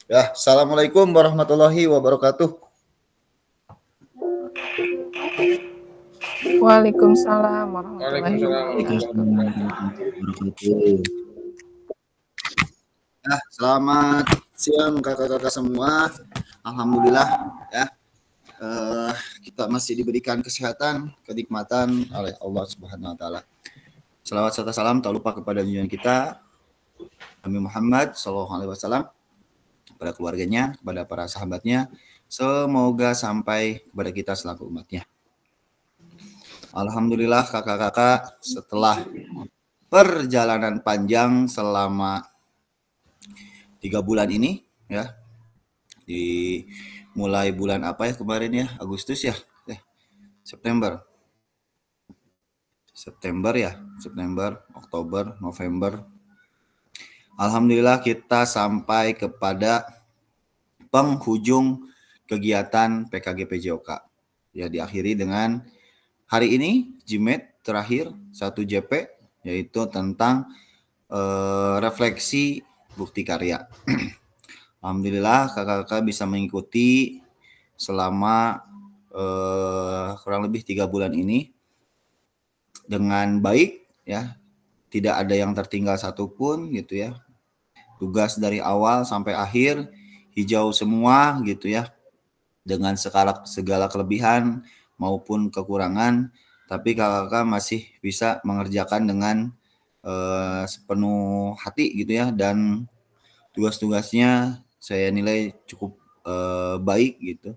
Ya, Assalamualaikum warahmatullahi wabarakatuh. Waalaikumsalam warahmatullahi wabarakatuh. Ya, selamat siang kakak-kakak semua. Alhamdulillah ya. Kita masih diberikan kesehatan, kenikmatan oleh Allah Subhanahu wa taala. Salawat serta salam tak lupa kepada junjungan kita Nabi Muhammad SAW, kepada keluarganya, kepada para sahabatnya. Semoga sampai kepada kita selaku umatnya. Alhamdulillah kakak-kakak, setelah perjalanan panjang selama 3 bulan ini ya, di mulai bulan apa ya kemarin ya, Agustus ya, September, Oktober, November. Alhamdulillah kita sampai kepada penghujung kegiatan PKG PJOK. Ya, diakhiri dengan hari ini JIMED terakhir 1 JP, yaitu tentang refleksi bukti karya. Alhamdulillah kakak-kakak bisa mengikuti selama kurang lebih 3 bulan ini dengan baik ya, tidak ada yang tertinggal satupun gitu ya. Tugas dari awal sampai akhir hijau semua gitu ya, dengan segala kelebihan maupun kekurangan, tapi kakak-kakak masih bisa mengerjakan dengan sepenuh hati gitu ya, dan tugas-tugasnya saya nilai cukup baik gitu.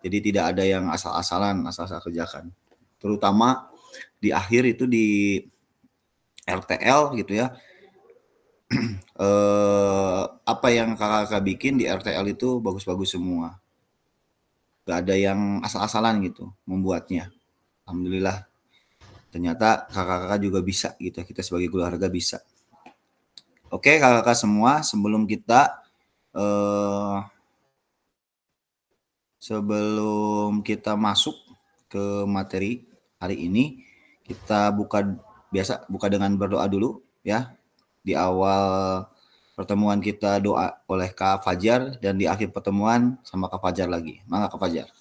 Jadi tidak ada yang asal-asalan kerjakan. Terutama di akhir itu di RTL gitu ya. Apa yang kakak-kakak bikin di RTL itu bagus-bagus semua. Gak ada yang asal-asalan gitu membuatnya. Alhamdulillah. Ternyata kakak-kakak juga bisa gitu. Kita sebagai keluarga bisa. Oke kakak-kakak semua, sebelum kita masuk ke materi hari ini, kita buka dengan berdoa dulu ya. Di awal pertemuan kita doa oleh Kak Fajar, dan di akhir pertemuan sama Kak Fajar lagi. Mangga Kak Fajar.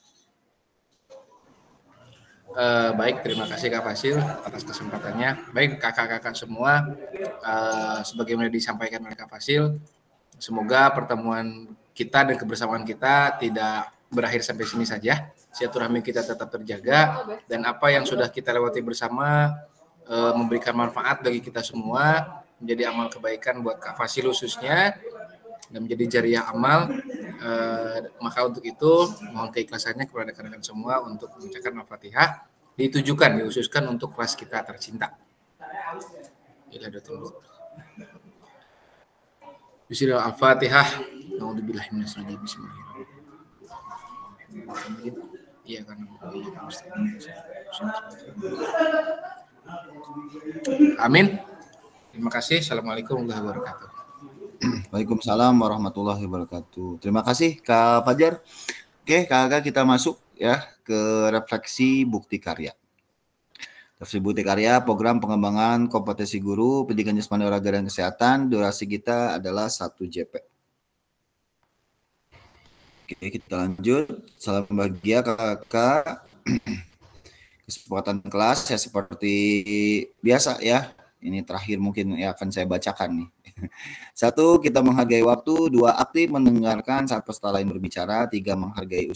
Baik, terima kasih Kak Fasil atas kesempatannya. Baik kakak-kakak semua, sebagaimana disampaikan oleh Kak Fasil, semoga pertemuan kita dan kebersamaan kita tidak berakhir sampai sini saja. Silaturahmi kita tetap terjaga, dan apa yang sudah kita lewati bersama memberikan manfaat bagi kita semua, menjadi amal kebaikan buat Kak Fasil khususnya, dan menjadi jariah amal. Maka untuk itu mohon keikhlasannya kepada rekan-rekan semua untuk mengucapkan Al-Fatihah, dihususkan untuk kelas kita tercinta. Bismillah Al-Fatihah. Nauzubillahi minasyaitonir rajim. Bismillahirrahmanirrahim. Iya karena Amin. Terima kasih. Assalamualaikum warahmatullahi wabarakatuh. Waalaikumsalam warahmatullahi wabarakatuh. Terima kasih Kak Fajar. Oke, kakak kita masuk ya ke refleksi bukti karya. Refleksi bukti karya, program pengembangan kompetensi guru, pendidikan jasmani olahraga dan kesehatan. Durasi kita adalah 1 JP. Oke, kita lanjut. Salam bahagia kakak. Kesempatan kelas ya seperti biasa ya. Ini terakhir mungkin ya akan saya bacakan nih. 1. Kita menghargai waktu. 2. Aktif mendengarkan saat peserta lain berbicara. 3. Menghargai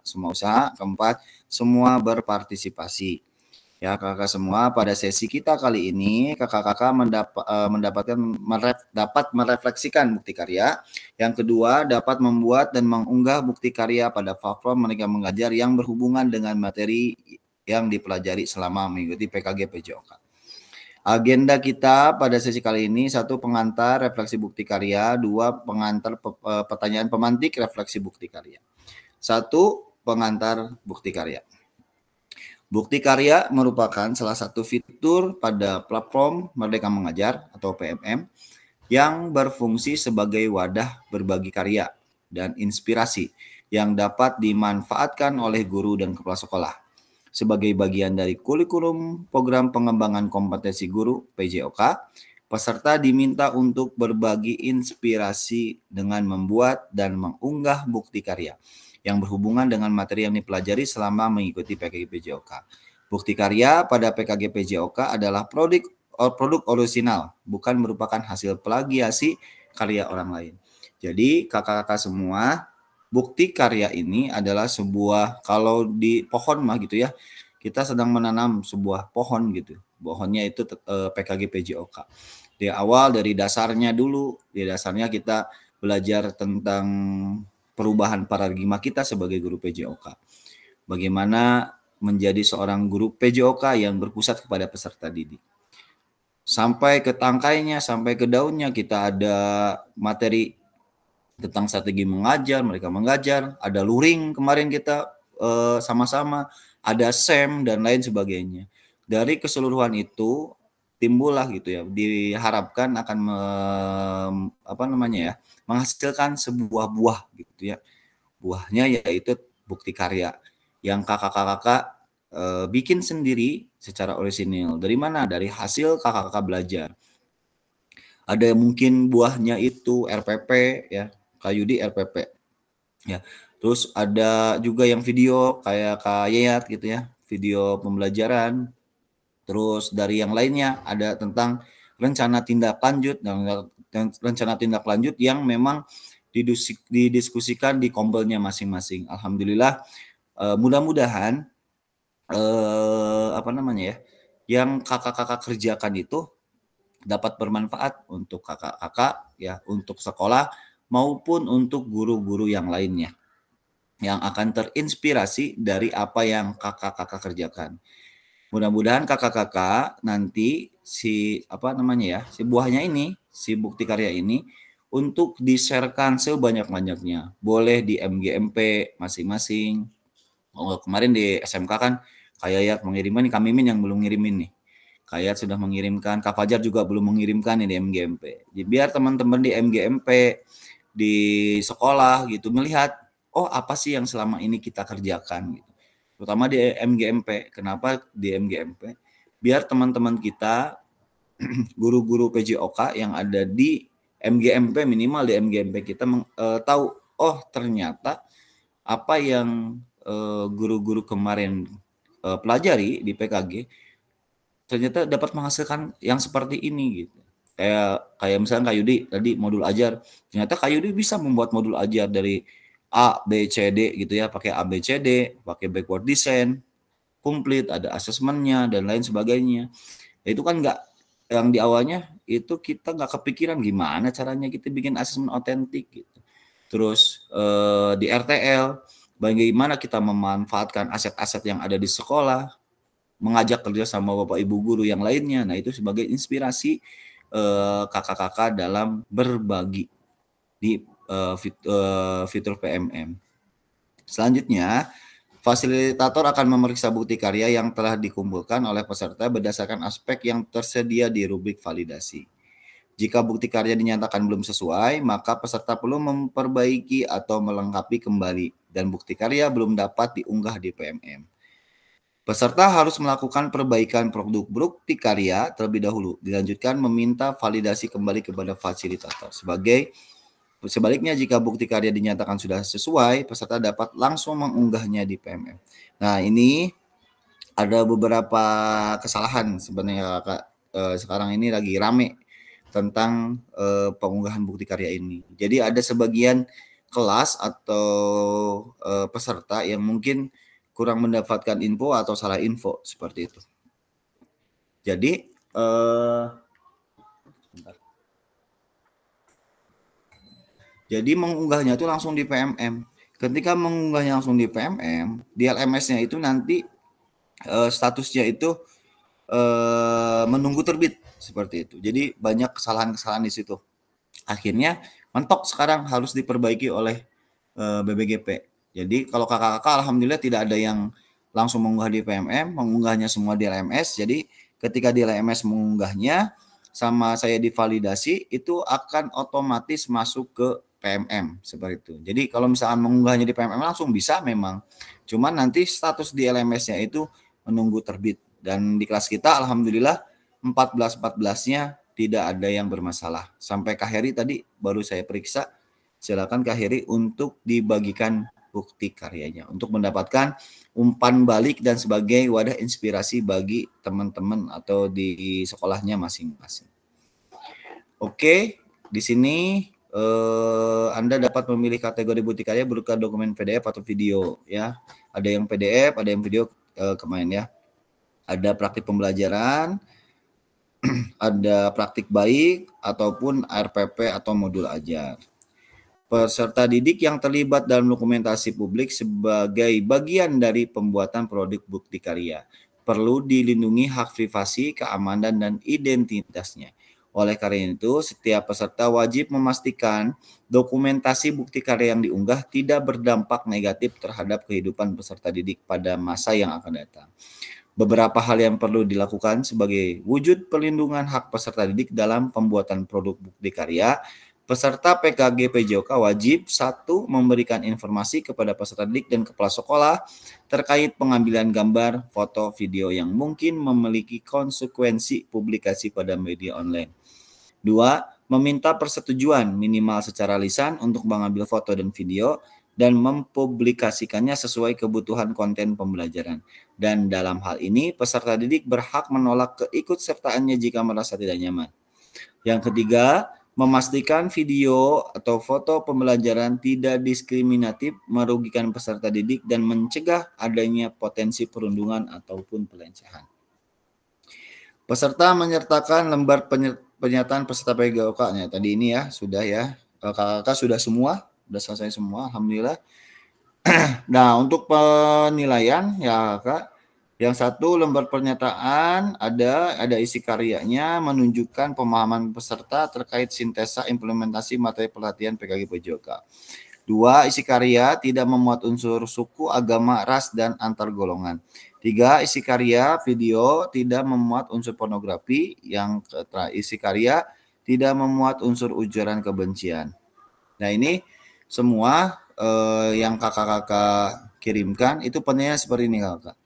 semua usaha. 4. Semua berpartisipasi. Ya kakak semua, pada sesi kita kali ini kakak-kakak dapat merefleksikan bukti karya. Yang kedua, dapat membuat dan mengunggah bukti karya pada platform Merdeka Mengajar yang berhubungan dengan materi yang dipelajari selama mengikuti PKG PJOK. Agenda kita pada sesi kali ini: 1. Pengantar refleksi bukti karya. 2. Pengantar pertanyaan pemantik refleksi bukti karya. 1. Pengantar bukti karya. Bukti karya merupakan salah satu fitur pada platform Merdeka Mengajar atau PMM yang berfungsi sebagai wadah berbagi karya dan inspirasi yang dapat dimanfaatkan oleh guru dan kepala sekolah sebagai bagian dari kurikulum program pengembangan kompetensi guru PJOK Peserta diminta untuk berbagi inspirasi dengan membuat dan mengunggah bukti karya yang berhubungan dengan materi yang dipelajari selama mengikuti PKG PJOK. Bukti karya pada PKG PJOK adalah produk orisinal, bukan merupakan hasil plagiasi karya orang lain. Jadi kakak-kakak semua, bukti karya ini adalah sebuah, kalau di pohon mah gitu ya, kita sedang menanam sebuah pohon gitu. Pohonnya itu PKG PJOK. Di awal dari dasarnya dulu, di dasarnya kita belajar tentang perubahan paradigma kita sebagai guru PJOK. Bagaimana menjadi seorang guru PJOK yang berpusat kepada peserta didik. Sampai ke tangkainya, sampai ke daunnya kita ada materi tentang strategi mengajar, mereka mengajar, ada luring kemarin kita sama-sama, ada SEM dan lain sebagainya. Dari keseluruhan itu timbullah gitu ya, diharapkan akan menghasilkan sebuah buah gitu ya. Buahnya yaitu bukti karya yang kakak-kakak bikin sendiri secara orisinil. Dari mana? Dari hasil kakak-kakak belajar. Ada mungkin buahnya itu RPP ya, Kak Yudi RPP. Ya. Terus ada juga yang video kayak Kak Yayat gitu ya, video pembelajaran. Terus dari yang lainnya ada tentang rencana tindak lanjut dan rencana tindak lanjut yang memang didiskusikan di kompelnya masing-masing. Alhamdulillah, mudah-mudahan yang kakak-kakak kerjakan itu dapat bermanfaat untuk kakak-kakak ya, untuk sekolah maupun untuk guru-guru yang lainnya yang akan terinspirasi dari apa yang kakak-kakak kerjakan. Mudah-mudahan kakak-kakak nanti si buahnya ini, si bukti karya ini untuk di-sharekan sebanyak-banyaknya. Boleh di MGMP masing-masing. Kemarin di SMK kan Kak Yayat mengirimkan, Kak Mimin yang belum ngirimin nih. Kak Yayat sudah mengirimkan, Kak Fajar juga belum mengirimkan nih di MGMP. Jadi biar teman-teman di MGMP di sekolah gitu melihat, oh apa sih yang selama ini kita kerjakan gitu. Terutama di MGMP. Kenapa di MGMP? Biar teman-teman kita guru-guru PJOK yang ada di MGMP, minimal di MGMP kita tahu, oh ternyata apa yang guru-guru kemarin pelajari di PKG ternyata dapat menghasilkan yang seperti ini gitu. Kayak misalnya Kak Yudi tadi modul ajar, ternyata Kak Yudi bisa membuat modul ajar dari A, B, C, D gitu ya, pakai A, B, C, D, pakai backward design, komplit, ada asesmennya dan lain sebagainya. Itu kan yang di awalnya itu kita nggak kepikiran gimana caranya kita bikin asesmen otentik gitu. Terus di RTL, bagaimana kita memanfaatkan aset-aset yang ada di sekolah, mengajak kerja sama Bapak Ibu guru yang lainnya. Nah itu sebagai inspirasi kakak-kakak dalam berbagi di fitur PMM. Selanjutnya, fasilitator akan memeriksa bukti karya yang telah dikumpulkan oleh peserta berdasarkan aspek yang tersedia di rubrik validasi. Jika bukti karya dinyatakan belum sesuai, maka peserta perlu memperbaiki atau melengkapi kembali dan bukti karya belum dapat diunggah di PMM. Peserta harus melakukan perbaikan produk bukti karya terlebih dahulu, dilanjutkan meminta validasi kembali kepada fasilitator. Sebaliknya, jika bukti karya dinyatakan sudah sesuai, peserta dapat langsung mengunggahnya di PMM. Nah, ini ada beberapa kesalahan sebenarnya Kak. Sekarang ini lagi rame tentang pengunggahan bukti karya ini. Jadi ada sebagian kelas atau peserta yang mungkin kurang mendapatkan info atau salah info seperti itu. Jadi mengunggahnya itu langsung di PMM. Ketika mengunggahnya langsung di PMM, di LMS-nya itu nanti statusnya itu menunggu terbit seperti itu. Jadi banyak kesalahan-kesalahan di situ. Akhirnya mentok sekarang harus diperbaiki oleh BBGP. Jadi kalau kakak-kakak alhamdulillah tidak ada yang langsung mengunggah di PMM, mengunggahnya semua di LMS. Jadi ketika di LMS mengunggahnya sama saya divalidasi itu akan otomatis masuk ke PMM seperti itu. Jadi kalau misalkan mengunggahnya di PMM langsung bisa memang. Cuman nanti status di LMS-nya itu menunggu terbit. Dan di kelas kita alhamdulillah 14-14-nya tidak ada yang bermasalah. Sampai Kak Heri tadi baru saya periksa, silakan Kak Heri untuk dibagikan bukti karyanya untuk mendapatkan umpan balik dan sebagai wadah inspirasi bagi teman-teman atau di sekolahnya masing-masing. Oke, di sini Anda dapat memilih kategori bukti karya berupa dokumen PDF atau video ya. Ada yang PDF, ada yang video kemarin ya. Ada praktik pembelajaran, ada praktik baik ataupun RPP atau modul ajar. Peserta didik yang terlibat dalam dokumentasi publik sebagai bagian dari pembuatan produk bukti karya perlu dilindungi hak privasi, keamanan, dan identitasnya. Oleh karena itu, setiap peserta wajib memastikan dokumentasi bukti karya yang diunggah tidak berdampak negatif terhadap kehidupan peserta didik pada masa yang akan datang. Beberapa hal yang perlu dilakukan sebagai wujud perlindungan hak peserta didik dalam pembuatan produk bukti karya. Peserta PKG PJOK wajib 1. Memberikan informasi kepada peserta didik dan kepala sekolah terkait pengambilan gambar, foto, video yang mungkin memiliki konsekuensi publikasi pada media online. 2. Meminta persetujuan minimal secara lisan untuk mengambil foto dan video dan mempublikasikannya sesuai kebutuhan konten pembelajaran. Dan dalam hal ini, peserta didik berhak menolak keikutsertaannya jika merasa tidak nyaman. Yang ketiga, memastikan video atau foto pembelajaran tidak diskriminatif, merugikan peserta didik, dan mencegah adanya potensi perundungan ataupun pelecehan. Peserta menyertakan lembar pernyataan peserta PJOK-nya. Tadi ini ya, sudah ya. Kakak sudah semua, sudah selesai semua, alhamdulillah. Nah, untuk penilaian ya Kak, yang satu lembar pernyataan ada isi karyanya menunjukkan pemahaman peserta terkait sintesa implementasi materi pelatihan PKG PJOK. 2. Isi karya tidak memuat unsur suku, agama, ras, dan antar golongan. 3. Isi karya video tidak memuat unsur pornografi. Yang isi karya tidak memuat unsur ujaran kebencian. Nah ini semua yang kakak-kakak kirimkan itu penilaian seperti ini kakak.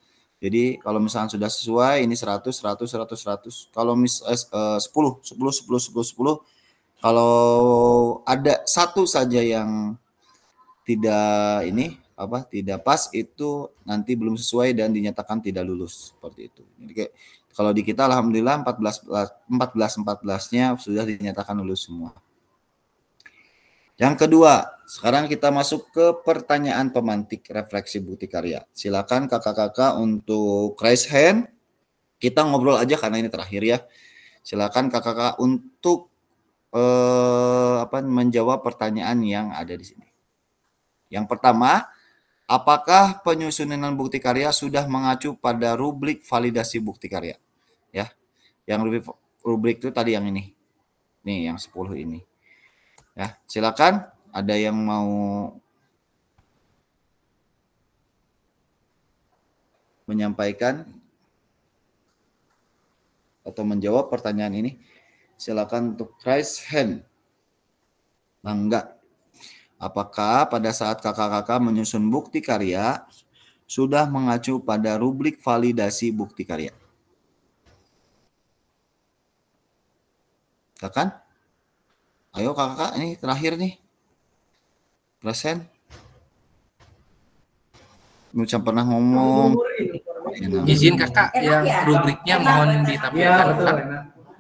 Jadi kalau misalnya sudah sesuai ini 100 100 100 100. Kalau 10 10 10 10 10 kalau ada satu saja yang tidak pas itu nanti belum sesuai dan dinyatakan tidak lulus seperti itu. Jadi kalau di kita alhamdulillah 14-14-nya sudah dinyatakan lulus semua. Yang kedua, sekarang kita masuk ke pertanyaan pemantik refleksi bukti karya. Silakan kakak-kakak untuk raise hand. Kita ngobrol aja karena ini terakhir ya. Silakan kakak-kakak untuk menjawab pertanyaan yang ada di sini. Yang pertama, apakah penyusunan bukti karya sudah mengacu pada rubrik validasi bukti karya? Ya. Yang rubrik itu tadi yang ini. Nih, yang 10 ini. Ya, silakan ada yang mau menyampaikan atau menjawab pertanyaan ini. Silakan untuk raise hand. Enggak. Apakah pada saat kakak-kakak menyusun bukti karya sudah mengacu pada rubrik validasi bukti karya? Silakan. Ayo kakak, ini terakhir nih. Present. Macam pernah ngomong. Izin kakak, yang rubriknya mohon ditampilkan.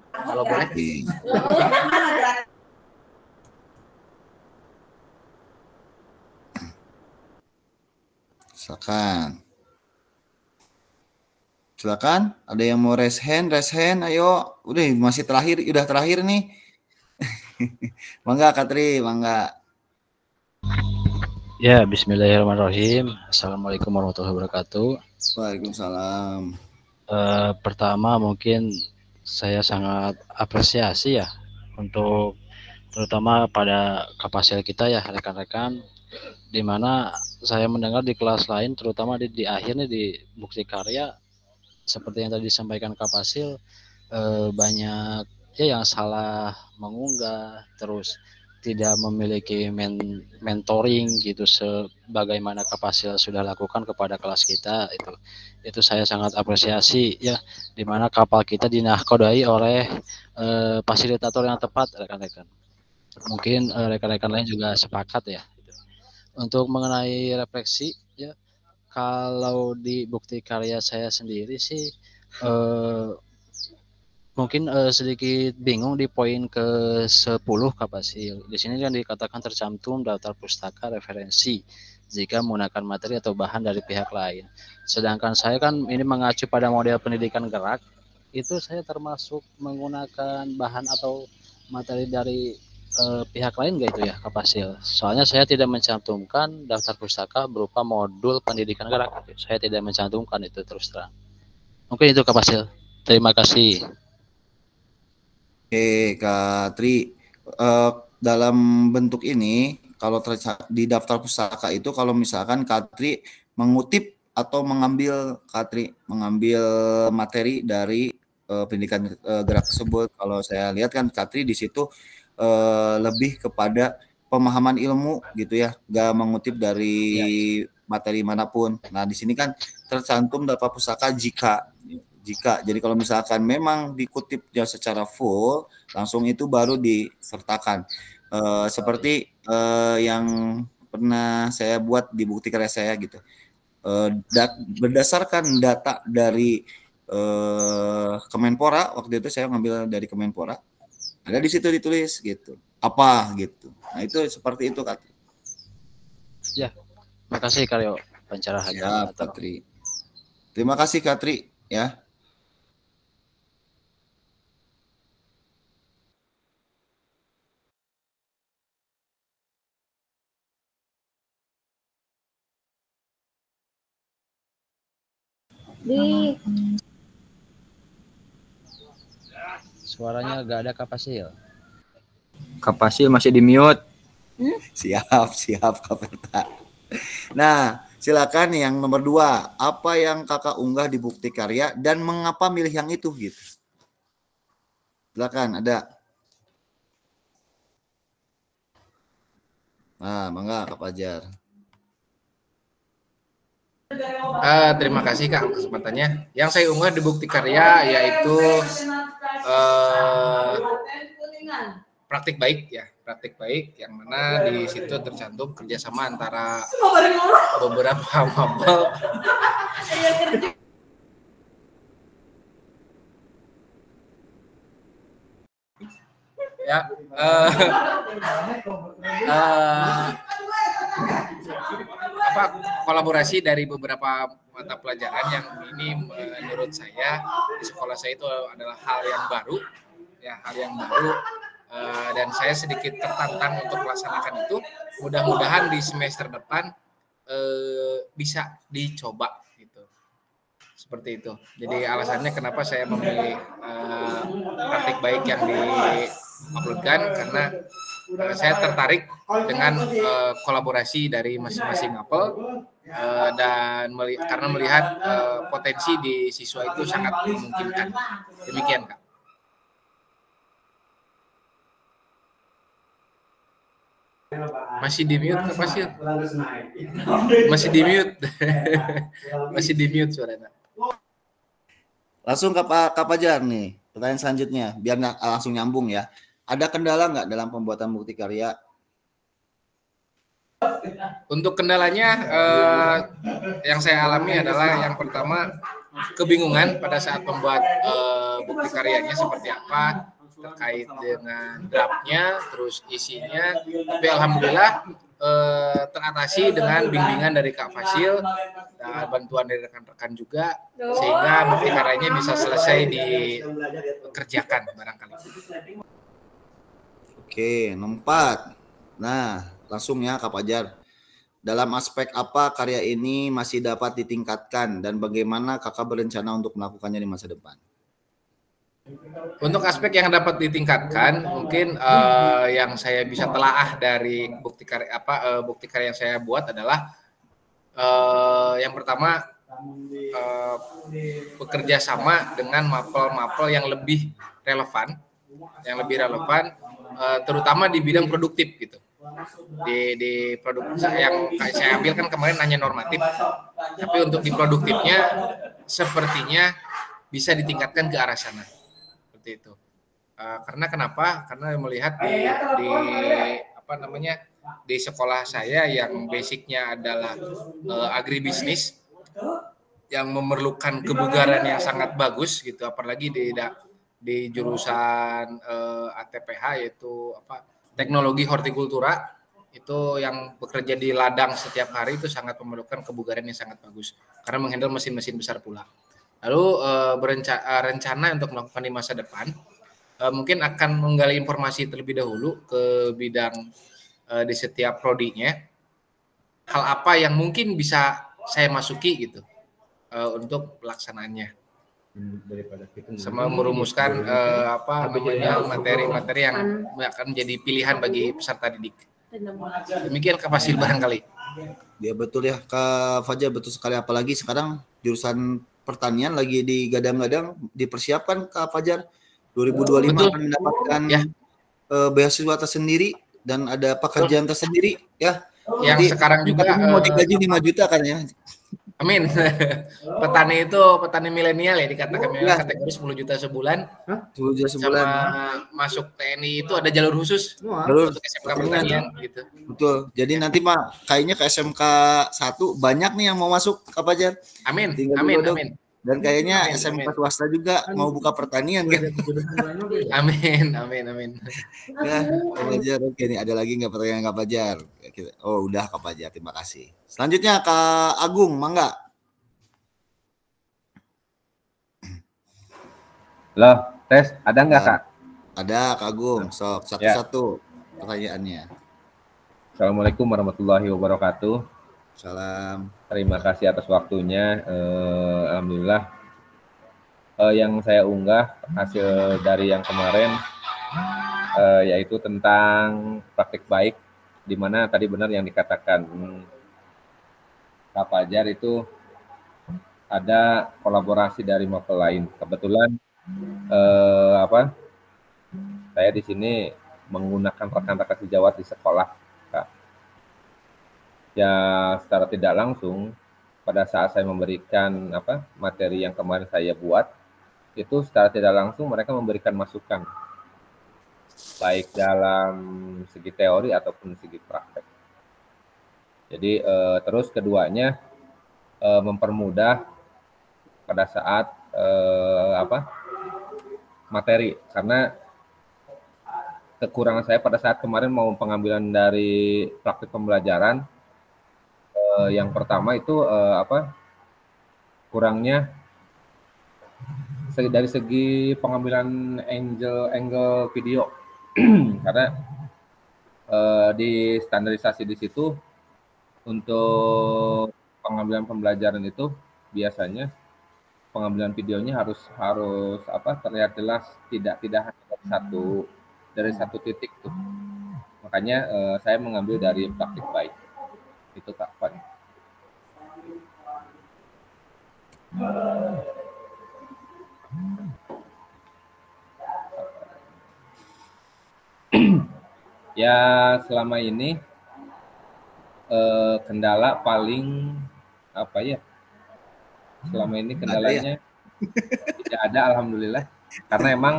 Kalau boleh. Silakan. Ada yang mau raise hand, ayo. Udah masih terakhir, udah terakhir nih. Mangga Katri, mangga. Ya, bismillahirrahmanirrahim. Assalamualaikum warahmatullahi wabarakatuh. Waalaikumsalam. Pertama mungkin saya sangat apresiasi ya untuk terutama pada Kapasil kita ya rekan-rekan, di mana saya mendengar di kelas lain terutama di akhirnya di bukti karya seperti yang tadi disampaikan Kapasil, banyak ya yang salah mengunggah, terus tidak memiliki mentoring gitu sebagaimana Kapasil sudah lakukan kepada kelas kita. Itu saya sangat apresiasi ya, di mana kapal kita dinahkodai oleh fasilitator yang tepat, rekan-rekan. Mungkin rekan-rekan lain juga sepakat ya. Untuk mengenai refleksi ya, kalau di bukti karya saya sendiri sih mungkin sedikit bingung di poin ke-10 Kapasil. Di sini kan dikatakan tercantum daftar pustaka referensi jika menggunakan materi atau bahan dari pihak lain. Sedangkan saya kan ini mengacu pada model pendidikan gerak, itu saya termasuk menggunakan bahan atau materi dari pihak lain nggak itu ya Kapasil? Soalnya saya tidak mencantumkan daftar pustaka berupa modul pendidikan gerak. Saya tidak mencantumkan itu terus terang. Mungkin itu Kapasil. Terima kasih. Oke, Kak Tri, dalam bentuk ini, kalau di daftar pustaka itu, kalau misalkan Kak Tri mengutip atau mengambil materi dari pendidikan gerak tersebut, kalau saya lihat kan Kak Tri di situ lebih kepada pemahaman ilmu gitu ya, gak mengutip dari materi manapun. Nah, di sini kan tercantum daftar pustaka jika. Jadi kalau misalkan memang dikutipnya secara full, langsung itu baru disertakan. Seperti yang pernah saya buat di bukti karya saya gitu. Berdasarkan data dari Kemenpora, waktu itu saya ngambil dari Kemenpora, ada di situ ditulis gitu. Apa gitu. Nah, itu seperti itu, Kak. Ya, makasih Karyo pencerahannya. Ya, Katri. Terima kasih, Katri ya. Suaranya gak ada Kapasil. Kapasil masih di mute. Siap Kaperta. Nah, silakan yang nomor 2. Apa yang Kakak unggah di bukti karya dan mengapa milih yang itu gitu? Silakan, ada. Nah, mangga Kak Fajar. Terima kasih Kak kesempatannya. Yang saya unggah di bukti karya yaitu praktik baik yang mana di situ tercantum kerjasama antara beberapa mapel ya kolaborasi dari beberapa mata pelajaran yang ini menurut saya di sekolah saya itu adalah hal yang baru dan saya sedikit tertantang untuk melaksanakan itu. Mudah-mudahan di semester depan bisa dicoba gitu. Seperti itu. Jadi alasannya kenapa saya memilih praktik baik yang diuploadkan karena saya tertarik dengan kolaborasi dari masing-masing apel dan karena melihat potensi di siswa itu sangat memungkinkan. Demikian Kak. Masih di mute Kak Fasil? Masih di mute. Masih di mute suaranya. Langsung Kak Fajar nih, pertanyaan selanjutnya, biar langsung nyambung ya. Ada kendala nggak dalam pembuatan bukti karya? Untuk kendalanya yang saya alami adalah yang pertama kebingungan pada saat membuat bukti karyanya seperti apa terkait dengan draftnya, terus isinya. Tapi alhamdulillah teratasi dengan bimbingan dari Kak Fasil dan bantuan dari rekan-rekan juga, sehingga bukti karyanya bisa selesai dikerjakan barangkali. Oke, nomor 4. Nah, langsung ya Kak Fajar. Dalam aspek apa karya ini masih dapat ditingkatkan dan bagaimana Kakak berencana untuk melakukannya di masa depan? Untuk aspek yang dapat ditingkatkan, mungkin yang saya bisa telaah dari bukti karya yang saya buat adalah yang pertama bekerja sama dengan mapel-mapel yang lebih relevan terutama di bidang produktif gitu. Di produk yang saya ambil kan kemarin hanya normatif, tapi untuk di produktifnya sepertinya bisa ditingkatkan ke arah sana seperti itu. Karena kenapa? Karena melihat di apa namanya di sekolah saya yang basicnya adalah agribisnis yang memerlukan kebugaran yang sangat bagus gitu, apalagi di jurusan ATPH yaitu apa teknologi hortikultura itu yang bekerja di ladang setiap hari itu sangat memerlukan kebugaran yang sangat bagus karena menghandle mesin-mesin besar pula. Lalu rencana untuk melakukan di masa depan mungkin akan menggali informasi terlebih dahulu ke bidang di setiap prodinya hal apa yang mungkin bisa saya masuki gitu untuk pelaksanaannya. Sama merumuskan apa namanya materi-materi yang akan menjadi pilihan bagi peserta didik. Demikian Kak Fasil barangkali. Ya betul ya Kak Fajar, betul sekali, apalagi sekarang jurusan pertanian lagi digadang-gadang dipersiapkan Kak Fajar 2025 betul. akan mendapatkan ya. beasiswa tersendiri dan ada pekerjaan tersendiri ya. Yang jadi, sekarang juga mau digaji 5 juta kan ya. Amin. Petani itu petani milenial ya dikatakan kategori 10 juta sebulan. 10 juta sebulan. Sama masuk TNI itu ada jalur khusus. Jalur untuk SMK pertanian gitu. Betul. Jadi nanti Pak kayaknya ke SMK 1 banyak nih yang mau masuk Kak Fajar. Amin. Tinggal amin. Dan kayaknya SMK swasta juga mau buka pertanian kan. Amin. Ya, Kak Fajar, oke nih ada lagi nggak pertanyaan Kak Fajar? Oh udah Kak Fajar, terima kasih. Selanjutnya Kak Agung, mangga. Loh, tes ada nggak Kak? Ada Kak Agung, sok satu-satu pertanyaannya. Assalamualaikum warahmatullahi wabarakatuh. Salam. Terima kasih atas waktunya. Alhamdulillah. Yang saya unggah hasil dari yang kemarin yaitu tentang praktik baik, di mana tadi benar yang dikatakan Kak Fajar itu ada kolaborasi dari mapel lain. Kebetulan saya di sini menggunakan rekan-rekan sejawat di sekolah, Kak. Ya secara tidak langsung pada saat saya memberikan materi yang kemarin saya buat, itu secara tidak langsung mereka memberikan masukan baik dalam segi teori ataupun segi praktek. Jadi terus keduanya mempermudah pada saat materi, karena kekurangan saya pada saat kemarin mau pengambilan dari praktik pembelajaran, yang pertama itu kurangnya dari segi pengambilan angle video karena di standarisasi di situ untuk pengambilan pembelajaran itu biasanya pengambilan videonya harus terlihat jelas, tidak hanya dari satu titik tuh. Makanya saya mengambil dari praktik baik. Itu Kak Pan. Ya selama ini kendala paling selama ini kendalanya tidak ada, alhamdulillah, karena emang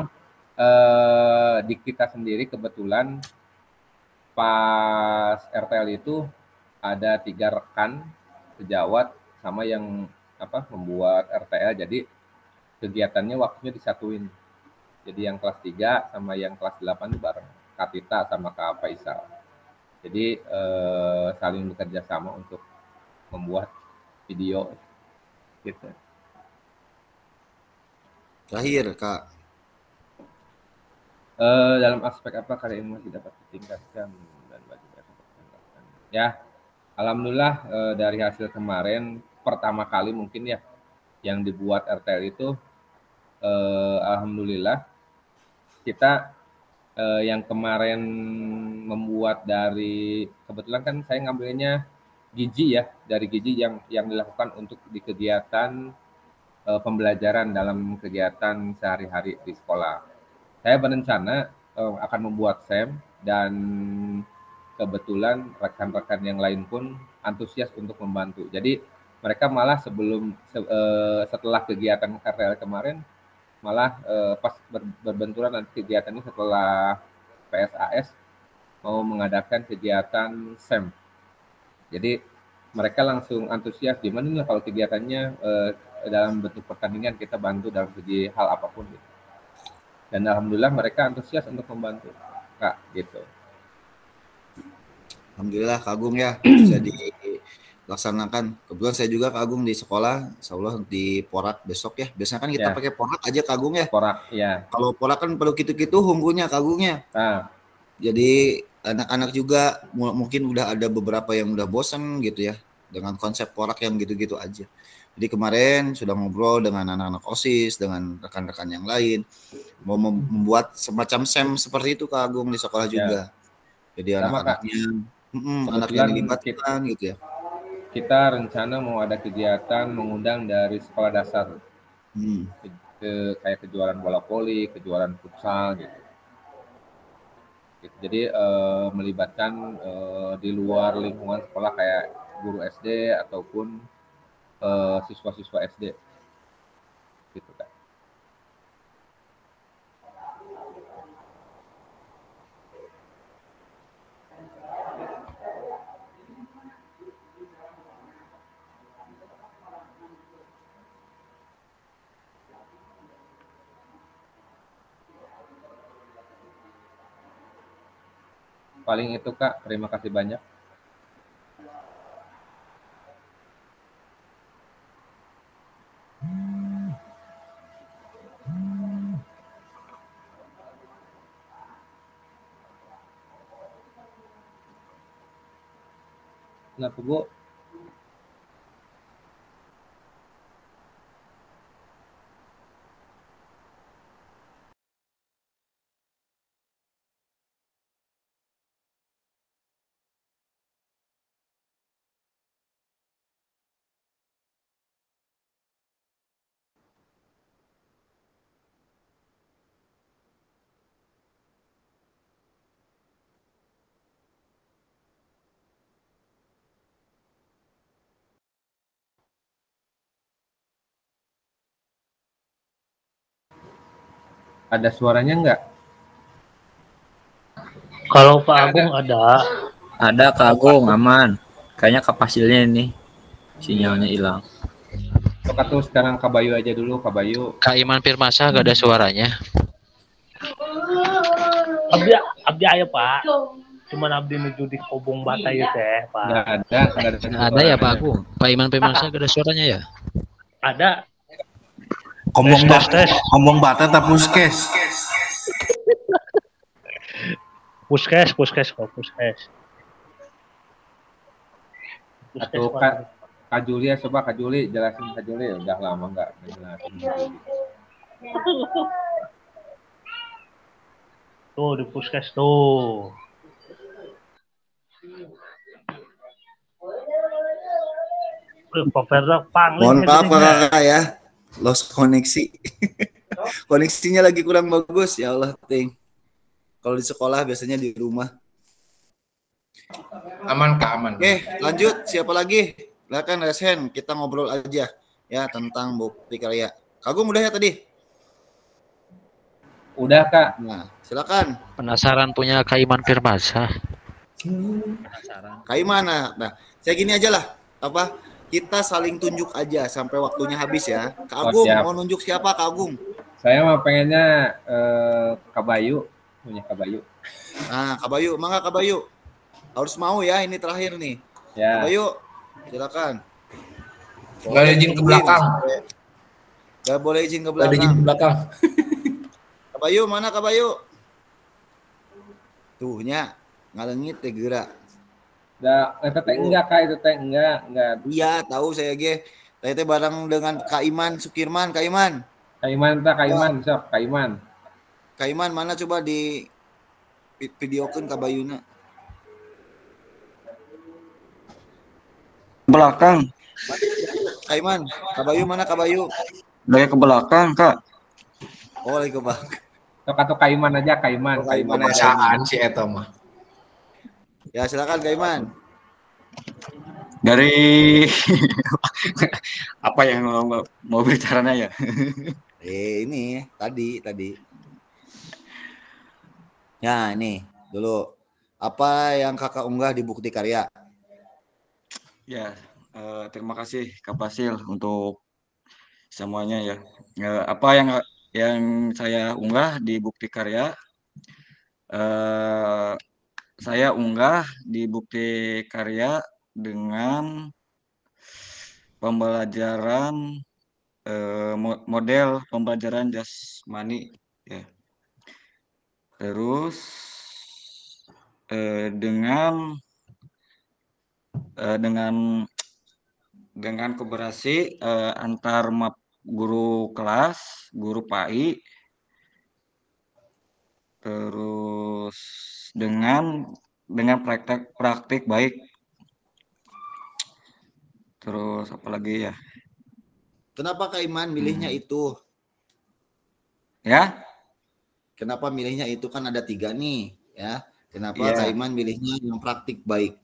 di kita sendiri kebetulan pas RTL itu ada 3 rekan sejawat sama yang membuat RTL, jadi kegiatannya waktunya disatuin. Jadi yang kelas 3 sama yang kelas 8 bareng Kak Tita sama Kak Faisal. Jadi saling bekerja sama untuk membuat video gitu. Terakhir Kak. Dalam aspek apa karya ilmu masih dapat ditingkatkan dan bagaimana? Ya, alhamdulillah dari hasil kemarin pertama kali mungkin ya yang dibuat RTL itu, alhamdulillah kita yang kemarin membuat dari, kebetulan kan saya ngambilnya gizi ya, dari gizi yang dilakukan untuk di kegiatan pembelajaran dalam kegiatan sehari-hari di sekolah. Saya berencana akan membuat SEM, dan kebetulan rekan-rekan yang lain pun antusias untuk membantu. Jadi mereka malah setelah kegiatan KRL kemarin, malah pas berbenturan nanti kegiatan ini setelah PSAS mau mengadakan kegiatan SEM. Jadi mereka langsung antusias, gimana nih kalau kegiatannya dalam bentuk pertandingan kita bantu dalam segi hal apapun gitu. Dan alhamdulillah mereka antusias untuk membantu, Kak, gitu. Alhamdulillah Kak Agung ya bisa dilaksanakan. Kebetulan saya juga Kak Agung di sekolah, insya Allah di Porak besok ya. Biasanya kan kita Ya. pakai Porak aja Kak Agung ya. Porak, ya. Kalau Porak kan perlu gitu-gitu hunggunya Kak Agungnya. Nah, Jadi anak-anak juga mungkin udah ada beberapa yang udah bosan gitu ya dengan konsep Porak yang gitu-gitu aja. Jadi kemarin sudah ngobrol dengan anak-anak OSIS, dengan rekan-rekan yang lain, mau membuat semacam SEM seperti itu Kak Agung di sekolah juga. Jadi sama, Kak. anak-anaknya anak Kebetulan yang dilibatkan gitu ya. Kita rencana mau ada kegiatan mengundang dari sekolah dasar kayak kejuaraan bola voli, kejuaraan futsal gitu. Jadi melibatkan di luar lingkungan sekolah kayak guru SD ataupun siswa-siswa SD gitu kan. Paling itu Kak, terima kasih banyak. Kenapa Bu? Ada suaranya nggak? Kalau Pak Agung ada. Ada Kak Agung, aman. Kayaknya kapasilnya ini sinyalnya hilang. Coba tuh sekarang Kak Bayu aja dulu, Kak Bayu. Kak Iman Firmansyah gak ada suaranya. Abdi ayo Pak. Cuman abdi menuju di Kobong Bata ya teh Pak. Nggak ada. Ada ya Pak Agung. Pak Iman Firmansyah gak ada suaranya ya? Ada. Ngomong bata tak puskes. Puskes. Atau Kak Juli, coba Kak Juli jelasin. Kak Juli udah lama nggak jelasin. Tuh di puskes tuh. Pak Ferda pangling. Mohon maaf Kakak ya, lost koneksi. Koneksinya lagi kurang bagus ya Allah, ting. Kalau di sekolah biasanya di rumah. Aman Kak, aman. Oke, lanjut. Siapa lagi? Silakan Resen, kita ngobrol aja ya tentang bukti karya. Kagum udah ya tadi? Udah Kak. Nah, silakan. Penasaran punya Kak Iman Firmansyah. Kak Iman, nah, saya gini aja lah. Apa? Kita saling tunjuk aja sampai waktunya habis ya. Kak Agung, mau nunjuk siapa Kak Agung? Saya mah pengennya Kak Bayu, punya Kak Bayu. Nah, Kak Bayu, mangga Kak Bayu. Harus mau ya, ini terakhir nih. Ya. Kak Bayu, silakan. Nggak ada izin ke belakang. Nggak boleh izin ke Nggak ada izin belakang. ke belakang. Kak Bayu, mana Kak Bayu? Tuhnya, ngalengit teh gerak. Itu teh enggak Kak, itu teh enggak. Iya, tahu saya ge. Teh bareng dengan Kak Iman Sukirman, Kak Iman. Kak Iman, sok Kak Iman. Kak Iman mana coba di videokeun Kak Bayuna. Belakang. Kak Iman, Kak Bayu mana Kak Bayu? Lagi ke belakang, Kak. Oh, lagi ke belakang. Atau Kaiman aja, Kaiman. Kaiman aja. Kebiasaan si Eta mah. Ya silakan Kaiman. Dari apa yang mau bicaranya ya? Ini tadi. Ya ini dulu. Apa yang kakak unggah di bukti karya? Ya, terima kasih Kak Fasil untuk semuanya ya. Apa yang saya unggah di bukti karya? eh, saya unggah di bukti karya dengan pembelajaran model pembelajaran jasmani ya. Terus dengan kooperasi antar guru kelas, guru PAI, terus dengan praktik baik. Terus apalagi ya? Kenapa Kaiman milihnya itu? Ya? Kenapa milihnya itu, kan ada 3 nih ya? Kenapa Ya. Kaiman milihnya yang praktik baik?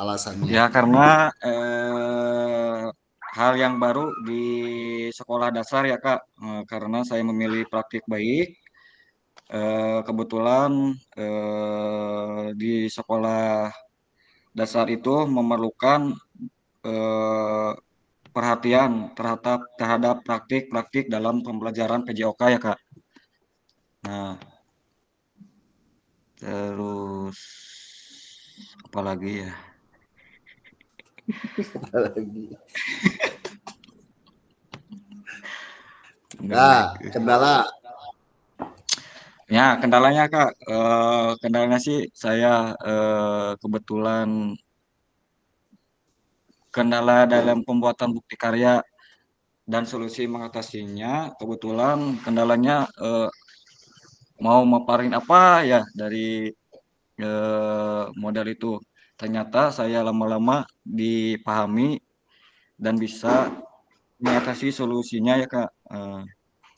Alasannya? Ya karena hal yang baru di sekolah dasar ya Kak, karena saya memilih praktik baik. Kebetulan di sekolah dasar itu memerlukan perhatian terhadap praktik dalam pembelajaran PJOK ya Kak. Nah, terus apa lagi ya? Nah, kendala. Ya, kendalanya Kak, kendalanya sih saya kebetulan kendala dalam pembuatan bukti karya dan solusi mengatasinya. Kebetulan kendalanya mau maparin apa ya dari model itu. Ternyata saya lama-lama dipahami dan bisa mengatasi solusinya ya Kak.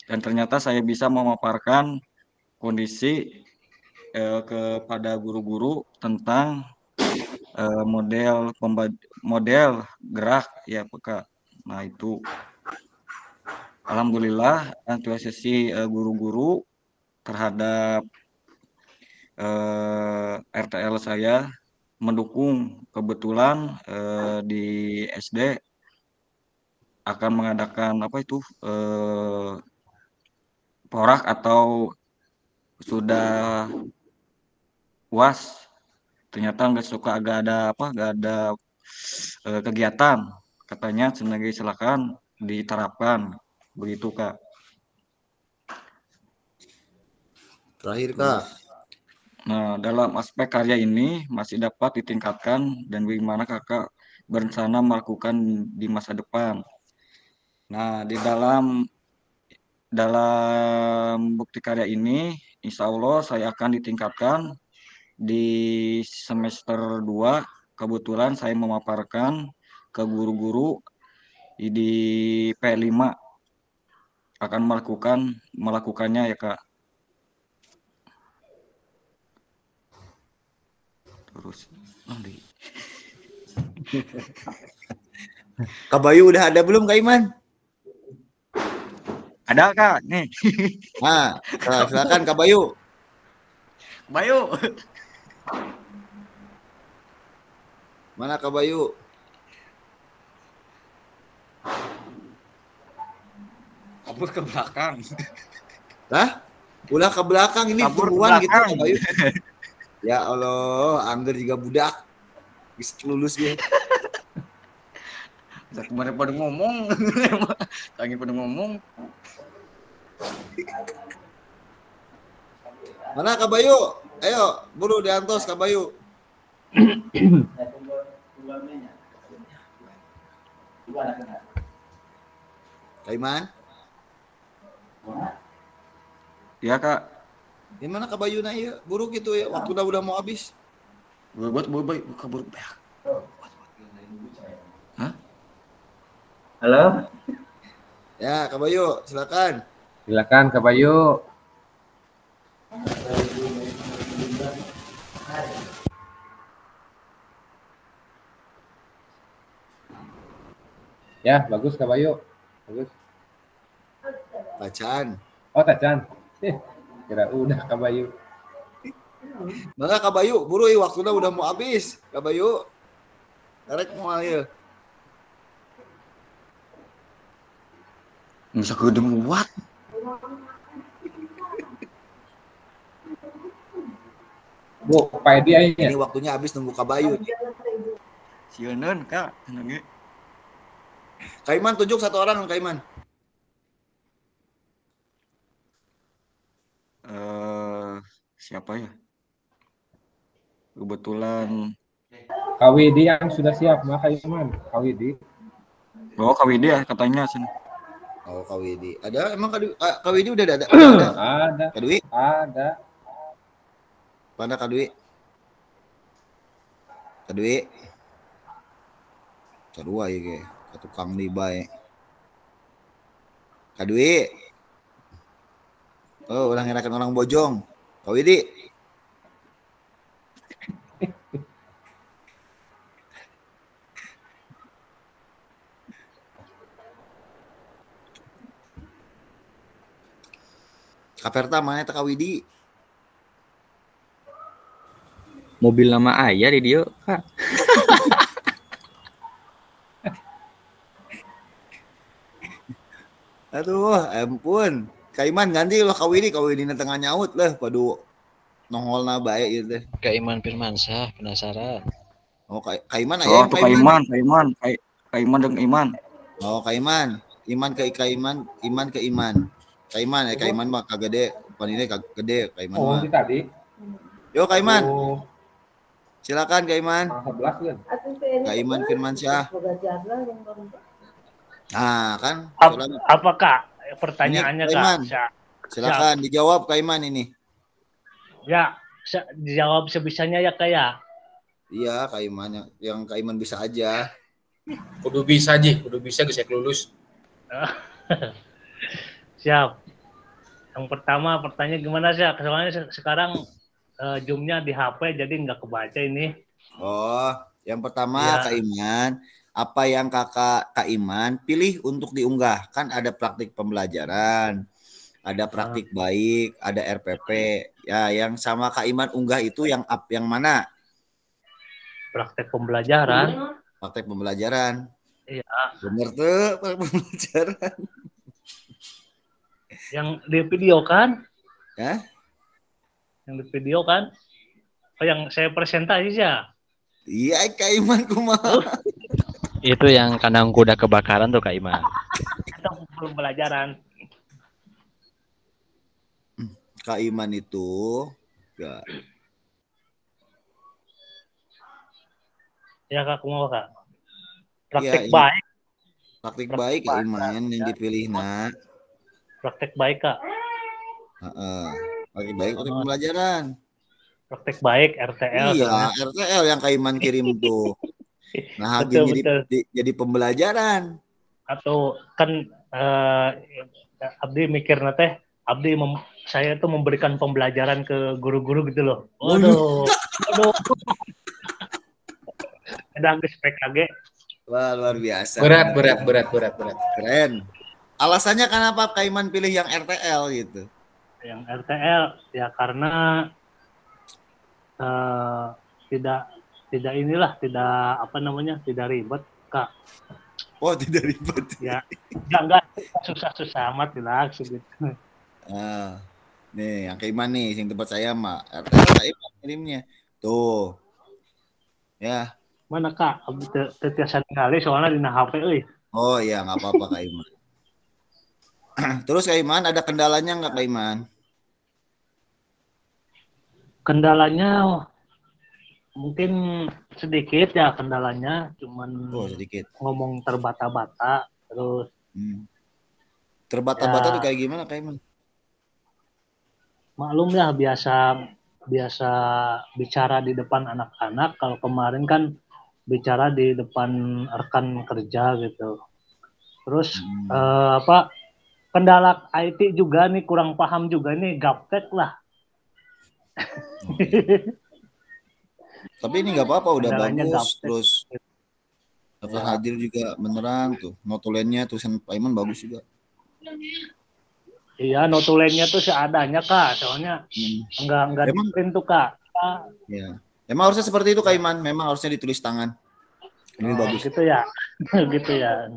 Dan ternyata saya bisa memaparkan kondisi kepada guru-guru tentang model gerak ya Kak. Nah itu alhamdulillah antusiasi guru-guru terhadap RTL saya mendukung. Kebetulan di SD akan mengadakan apa itu porak atau sudah UAS. Ternyata nggak ada kegiatan. Katanya sebagai silakan diterapkan begitu Kak. Terakhir Kak. Nah, dalam aspek karya ini masih dapat ditingkatkan dan bagaimana Kakak berencana melakukan di masa depan. Nah, di dalam bukti karya ini, insya Allah saya akan ditingkatkan di semester 2. Kebetulan saya memaparkan ke guru-guru di P5 akan melakukannya ya Kak. Terus Kak Bayu udah ada belum Kak Iman? Ada Kak, nih. Nah, silakan Kak Bayu. Bayu. Mana Kak Bayu? Kabur ke belakang. Lah? Ulah ke belakang ini turuan gitu Kak Bayu. Ya Allah, angger juga budak. Bisa lulus dia. Kemarin pada ngomong. Lagi pada ngomong. Mana Kak Bayu? Ayo, buru diantos Kak Bayu. Kak Iman? Ya Kak. Di mana Kak Bayu na ieu? Buru gitu ya, waktu udah mau habis. Buat kabur. Halo? Ya, Kak Bayu, silakan. Silakan Kak Bayu. Ya, bagus Kak Bayu. Bagus. Bacaan. Oh, Tacan. Kira udah Kak Bayu. Maka Kak Bayu, buru waktunya udah mau habis. Kak Bayu. Karek mau ayo. Bisa kudu buat. Bu, Pak Edi aja. Ini waktunya habis nunggu Kak Bayu. Sieun Kak. Nangge. Kak Iman tunjuk satu orang Kak Iman. Siapa ya? Kebetulan Kak Widi yang sudah siap, maka Iman. Kak Widi. oh Kak Widi ya katanya sini. Oh Kak Widi. Ada emang Kak Widi udah ada? Ada. Kak Dwi? Ada. Mana Kak Dwi? Kak Dwi? Sarua ya ke. Ka tukang di bae. Kak Dwi? Oh, udah ngerakan orang bojong. Kak Widi? Kak Verta mana Kak Widi? Mobil nama ayah di dia, Kak. Aduh, ampun. Kak Iman ganti loh Kak Widi na tengah nyaut lah padu nongolna bae gitu. Kak Iman Firmansyah penasaran. Oh, Kak Iman aya Oh, yang tuh Kak Iman dengan Iman. Oh, Kak Iman. Iman ke Kak Iman, Iman ke Iman. Kak Iman Kak Iman mah kagede, panine kagede Kak Iman mah. Oh, tadi. Yo Kak Iman. Oh, Silakan Kak Iman. 11 kan. Kak Iman Firmansyah. Nah, kan. Apa Kak? Pertanyaannya Kak Iman. Kak. Silakan dijawab Kak Iman ini. Ya, dijawab sebisanya ya Kak ya. Iya, Kak Iman yang Kak Iman bisa aja. Kudu bisa geus lulus. Siap. Yang pertama pertanyaan gimana sih? Soalnya sekarang zoomnya di HP jadi nggak kebaca ini. Oh, yang pertama Ya. Kak Iman, apa yang Kak Iman pilih untuk diunggah? Kan ada praktik pembelajaran, ada praktik baik, ada RPP. Ya, yang sama Kak Iman unggah itu yang mana? Praktek pembelajaran. Praktek pembelajaran. Iya. Bener tuh, praktek pembelajaran. Yang di video kan? Ya? Yang di video kan? Oh, yang saya presentasi ya? Iya, Kak Iman kumaha. Itu yang kandang kuda kebakaran tuh Kak Iman. Itu pembelajaran. Kak Iman itu ya. Ya Kak, kumaha Kak? Praktek Ya, baik. Praktik baik Kak Iman yang dipilih nak. Praktek baik Kak. Praktik baik praktik pembelajaran. Praktek baik RTL. Iya, soalnya. RTL yang Kak Iman kirim tuh. Nah, Betul, jadi pembelajaran. Atau kan Abdi mikir teh, saya tuh memberikan pembelajaran ke guru-guru gitu loh. Waduh. Ada geus PKG. Wah, luar biasa. Berat. Keren. Alasannya kenapa Kak Iman pilih yang RTL gitu? Yang RTL ya karena tidak tidak ribet Kak. Oh, tidak ribet. Ya, enggak susah-susah amat lah gitu. Nah, nih yang Kak Iman nih, yang tempat saya mah RTL Kak Iman kirimnya. Tuh. Ya. Mana Kak? Abdi tetiasan kali soalnya di HP euy. Oh iya, nggak apa-apa Kak Iman. Terus Kak Iman ada kendalanya nggak Kak Iman? Kendalanya mungkin sedikit ya kendalanya, cuman sedikit. ngomong terbata-bata terus. Terbata-bata Ya, tuh kayak gimana Kak Iman? maklum ya biasa bicara di depan anak-anak. Kalau kemarin kan bicara di depan rekan kerja gitu. Terus kendala IT juga nih, kurang paham juga nih, gaptek lah. Tapi ini nggak apa-apa, udah Kendalanya bagus. gaptek. Terus daftar hadir juga beneran tuh. Notulennya tulisan Pak Iman bagus juga. Iya, notulennya tuh seadanya Kak, soalnya enggak Emang- print tuh Kak. Ya. Emang harusnya seperti itu Kak Iman. Memang harusnya ditulis tangan. Ini bagus. Gitu ya. Gitu ya.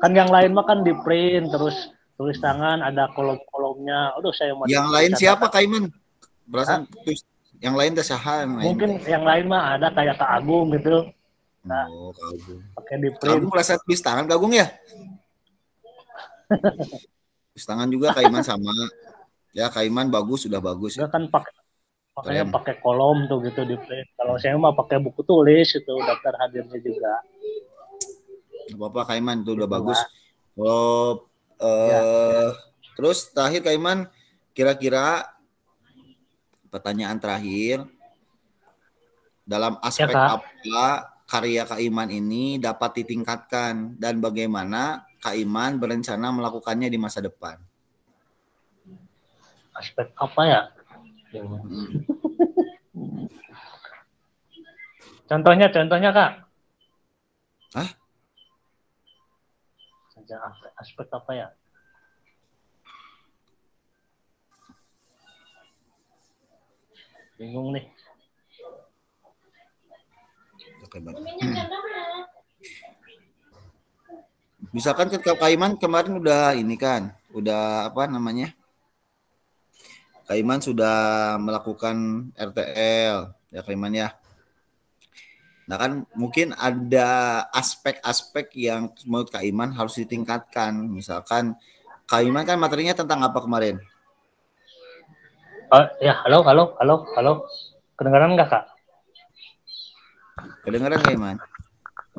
Kan yang lain mah kan di print terus tulis tangan, ada kolom-kolomnya. Aduh, saya mau Yang lain siapa Kak Iman? Perasaan yang lain teh saha yang lain? Mungkin yang lain mah ada kayak Kak Agung gitu. Nah, Oh, Kak Agung. pakai di Kak print. Agung pleset tulis tangan Kak Agung ya? Tulis tangan juga Kak Iman sama. Ya Kak Iman bagus, sudah bagus. Dia kan makanya Keren. pakai kolom tuh gitu di print. Kalau saya mah pakai buku tulis itu daftar hadirnya juga. Gak apa-apa Kak Iman, itu udah Gitu, bagus. Pak. Kalau terus terakhir Kak Iman, kira-kira pertanyaan terakhir, dalam aspek Kak. apa karya Kak Iman ini dapat ditingkatkan dan bagaimana Kak Iman berencana melakukannya di masa depan? Aspek apa ya? Contohnya Kak. Hah? Aspek apa ya? Bingung nih. Oke, baik. Misalkan Kak Iman kemarin udah ini kan, udah apa namanya? Kak Iman sudah melakukan RTL, ya Kak Iman ya. Nah kan mungkin ada aspek-aspek yang menurut Kak Iman harus ditingkatkan. Misalkan Kak Iman kan materinya tentang apa kemarin? Oh, ya, halo. Kedengaran nggak Kak? Kedengaran Kak Iman?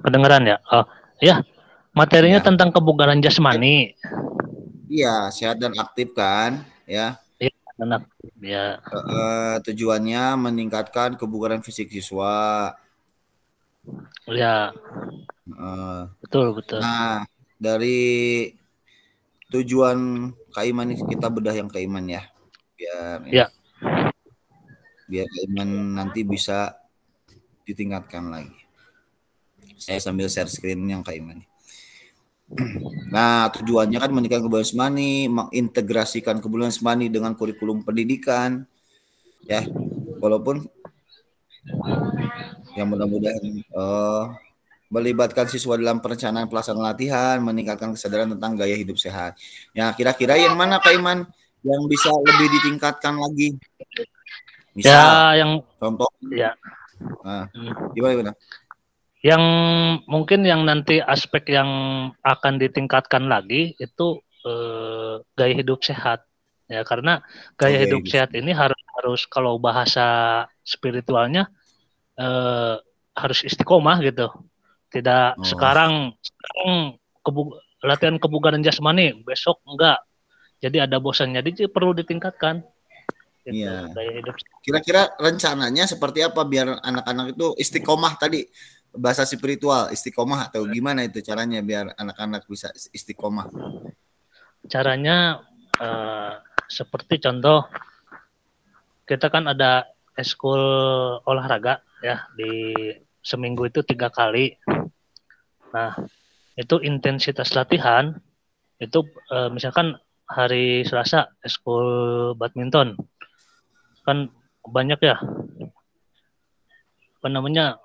Kedengaran ya? Oh, ya. Materinya Ya. tentang kebugaran jasmani. Iya, sehat dan aktif kan, ya. Anak, ya. Tujuannya meningkatkan kebugaran fisik siswa. Ya, betul. Nah, dari tujuan Kak Iman ini kita bedah yang Kak Iman ya. Biar Kak Iman nanti bisa ditingkatkan lagi. Saya sambil share screen yang Kak Iman. Nah, tujuannya kan meningkatkan kebugaran jasmani, mengintegrasikan kebugaran jasmani dengan kurikulum pendidikan. Ya, walaupun yang mudah-mudahan melibatkan siswa dalam perencanaan pelaksanaan latihan, meningkatkan kesadaran tentang gaya hidup sehat. Ya, kira-kira yang mana Kak Iman yang bisa lebih ditingkatkan lagi? Misal, yang contoh. Ya. Nah, gimana? Yang mungkin yang nanti aspek yang akan ditingkatkan lagi itu gaya hidup sehat. Ya, karena gaya hidup sehat ini harus kalau bahasa spiritualnya harus istiqomah gitu. Tidak sekarang latihan kebugaran jasmani, besok enggak. Jadi ada bosannya, jadi perlu ditingkatkan. Gitu, iya. Gaya hidup. Kira-kira rencananya seperti apa biar anak-anak itu istiqomah tadi, bahasa spiritual istiqomah atau gimana itu caranya biar anak-anak bisa istiqomah? Caranya seperti contoh kita kan ada eskul olahraga ya, di seminggu itu 3 kali. Nah, itu intensitas latihan itu misalkan hari Selasa eskul badminton kan banyak ya, apa namanya,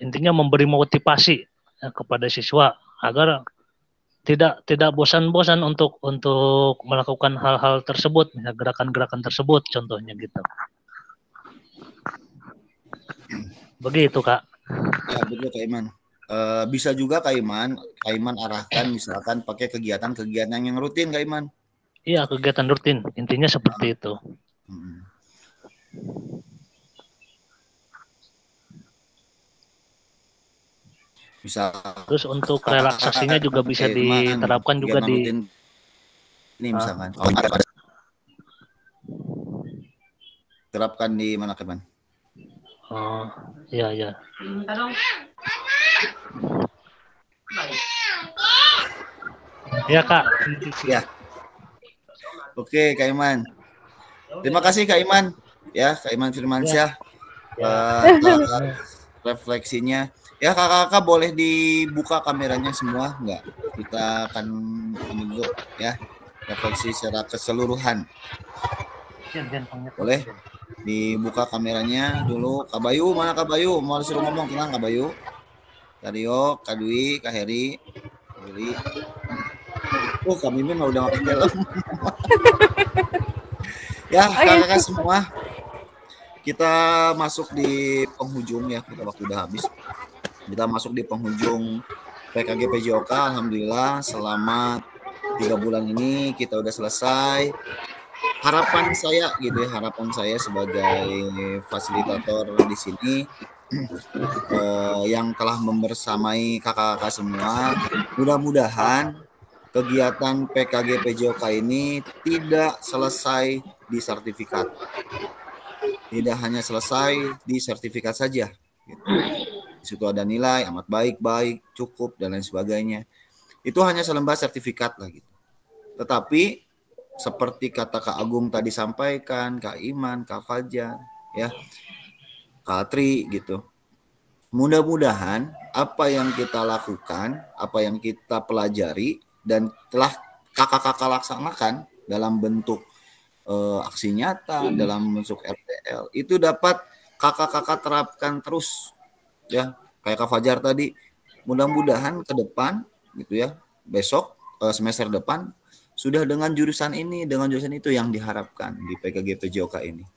intinya memberi motivasi ya, kepada siswa agar tidak bosan-bosan untuk melakukan hal-hal tersebut, ya, gerakan-gerakan tersebut contohnya gitu. Begitu Kak. Ya betul Kak Iman. Bisa juga Kak Iman arahkan misalkan pakai kegiatan-kegiatan yang rutin Kak Iman. Iya, kegiatan rutin, intinya seperti itu. Bisa. Terus untuk relaksasinya juga bisa diterapkan juga di rutin. Ini misalkan terapkan di mana Kak Iman? Oh, iya. Ya Kak. Ya. Oke, Kak Iman. Terima kasih Kak Iman. Ya, Kak Iman Firmansyah. Atas refleksinya. Ya, kakak-kakak boleh dibuka kameranya semua, enggak? Kita akan menunjuk ya refleksi secara keseluruhan. Boleh dibuka kameranya dulu. Kak Bayu, mana Kak Bayu? Mau disuruh ngomong, tenang Kak Bayu. Kak Rio, Kak Dwi, Kak Heri, Willy. Kak Mimin udah pakai helm. Ya, kakak-kakak semua. Kita masuk di penghujung ya, kita waktu udah habis. Kita masuk di penghujung PKG PJOK. Alhamdulillah selama 3 bulan ini kita udah selesai. Harapan saya gitu ya, harapan saya sebagai fasilitator di sini yang telah membersamai kakak-kakak semua, mudah-mudahan kegiatan PKG PJOK ini tidak selesai di sertifikat. Tidak hanya selesai di sertifikat saja. Gitu. Di situ ada nilai, amat baik, cukup, dan lain sebagainya. Itu hanya selembar sertifikat lah gitu. Tetapi seperti kata Kak Agung tadi sampaikan, Kak Iman, Kak Fajar, ya, Kak Tri gitu. Mudah-mudahan apa yang kita lakukan, apa yang kita pelajari, dan telah kakak-kakak laksanakan dalam bentuk aksi nyata, dalam bentuk RTL, itu dapat kakak-kakak terapkan terus ya, kayak Kak Fajar tadi. Mudah-mudahan ke depan gitu ya, besok semester depan sudah dengan jurusan ini, dengan jurusan itu yang diharapkan di PKG PJOK ini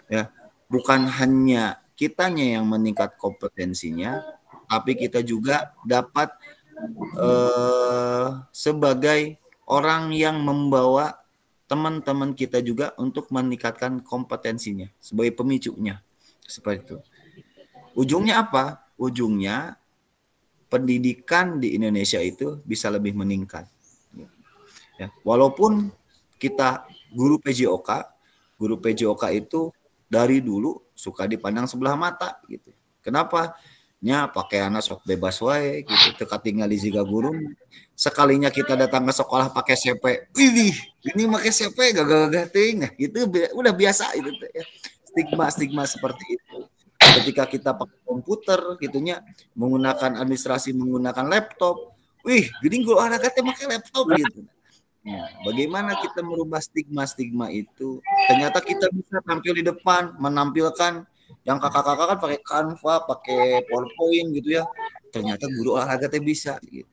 ya. Bukan hanya kitanya yang meningkat kompetensinya, tapi kita juga dapat sebagai orang yang membawa teman-teman kita juga untuk meningkatkan kompetensinya sebagai pemicunya. Seperti itu. Ujungnya apa? Ujungnya pendidikan di Indonesia itu bisa lebih meningkat. Ya, walaupun kita guru PJOK itu dari dulu suka dipandang sebelah mata gitu. Kenapa? Nya pakaiannya sok bebas wae gitu, teka tinggal di ziga guru. Sekalinya kita datang ke sekolah pakai CP, ini pakai CP gagah-gagah ting, nah itu udah biasa itu ya. Stigma seperti itu. Ketika kita pakai komputer gitunya, menggunakan administrasi menggunakan laptop, gini guru olahraga teh pakai laptop gitu. Nah, bagaimana kita merubah stigma itu? Ternyata kita bisa tampil di depan, menampilkan yang kakak-kakak kan pakai Canva, pakai PowerPoint gitu ya. Ternyata guru olahraga teh bisa gitu.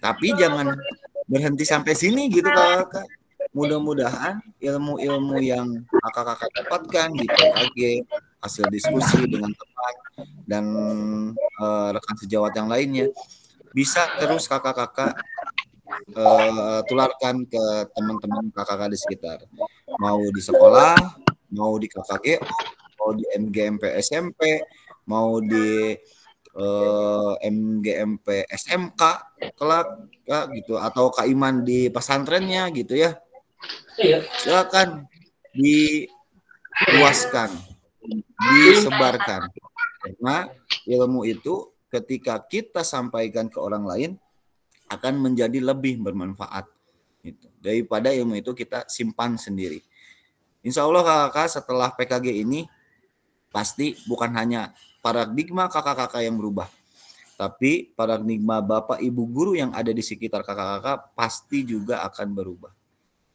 Tapi jangan berhenti sampai sini gitu kakak. Mudah-mudahan ilmu-ilmu yang kakak-kakak dapatkan di PKG, hasil diskusi dengan teman dan rekan sejawat yang lainnya, bisa terus kakak-kakak tularkan ke teman-teman kakak-kakak di sekitar. Mau di sekolah, mau di KKG, mau di MGMP SMP, mau di MGMP SMK kelak ya, gitu, atau Kak Iman di pesantrennya gitu ya. Silakan diluaskan, disebarkan. Karena ilmu itu ketika kita sampaikan ke orang lain akan menjadi lebih bermanfaat gitu. Daripada ilmu itu kita simpan sendiri. Insya Allah kakak setelah PKG ini pasti bukan hanya paradigma kakak-kakak yang berubah, tapi paradigma bapak ibu guru yang ada di sekitar kakak-kakak pasti juga akan berubah.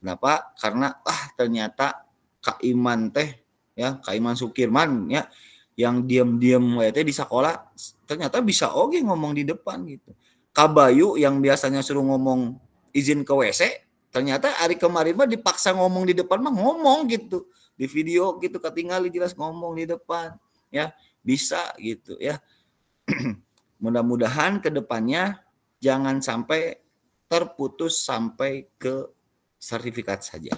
Kenapa? Karena ternyata Kak Iman teh ya, Kak Iman Sukirman ya, yang diam-diam di sekolah ternyata bisa oke ngomong di depan gitu. Kak Bayu yang biasanya suruh ngomong izin ke WC, ternyata hari kemarin mah dipaksa ngomong di depan mah ngomong gitu. Di video gitu ketinggalan jelas ngomong di depan ya, bisa gitu ya. Mudah-mudahan ke depannya jangan sampai terputus sampai ke sertifikat saja.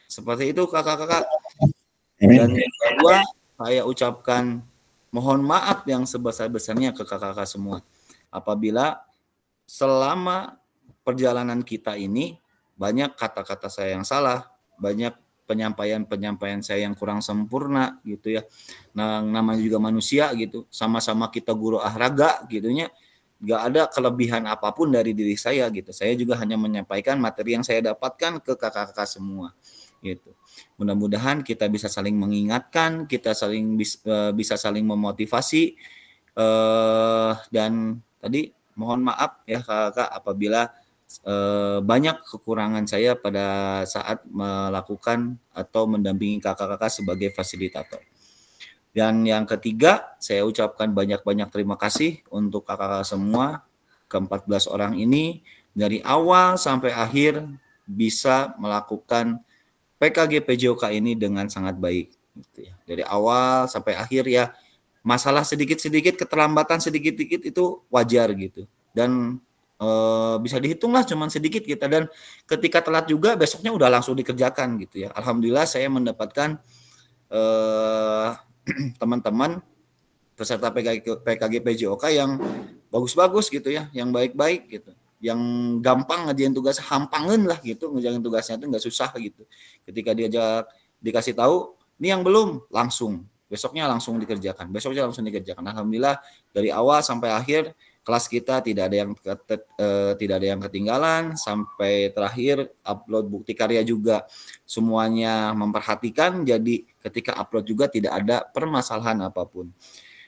Seperti itu kakak-kakak. Dan yang kedua, saya ucapkan mohon maaf yang sebesar-besarnya ke kakak-kakak semua. Apabila selama perjalanan kita ini banyak kata-kata saya yang salah, banyak penyampaian saya yang kurang sempurna gitu ya. Nah, namanya juga manusia gitu, sama-sama kita guru olahraga gitunya. nggak ada kelebihan apapun dari diri saya gitu. Saya juga hanya menyampaikan materi yang saya dapatkan ke kakak-kakak semua gitu. Mudah-mudahan kita bisa saling mengingatkan, kita bisa saling memotivasi, dan tadi mohon maaf ya kakak apabila banyak kekurangan saya pada saat melakukan atau mendampingi kakak-kakak sebagai fasilitator. Dan yang ketiga, saya ucapkan banyak-banyak terima kasih untuk kakak-kakak semua, ke-14 orang ini, dari awal sampai akhir bisa melakukan PKG PJOK ini dengan sangat baik. Gitu ya. Dari awal sampai akhir ya, masalah sedikit-sedikit, keterlambatan sedikit-sedikit itu wajar gitu. Dan bisa dihitung lah cuman sedikit kita. Dan ketika telat juga besoknya udah langsung dikerjakan gitu ya. Alhamdulillah saya mendapatkan teman-teman peserta PKG PJOK yang bagus-bagus gitu ya, yang baik-baik gitu, yang gampang ngerjain tugas, hampangan lah gitu, ngerjain tugasnya itu nggak susah gitu. Ketika diajak dikasih tahu, ini yang belum, langsung besoknya langsung dikerjakan, Alhamdulillah dari awal sampai akhir kelas kita tidak ada yang ketinggalan, sampai terakhir upload bukti karya juga semuanya memperhatikan, jadi ketika upload juga tidak ada permasalahan apapun.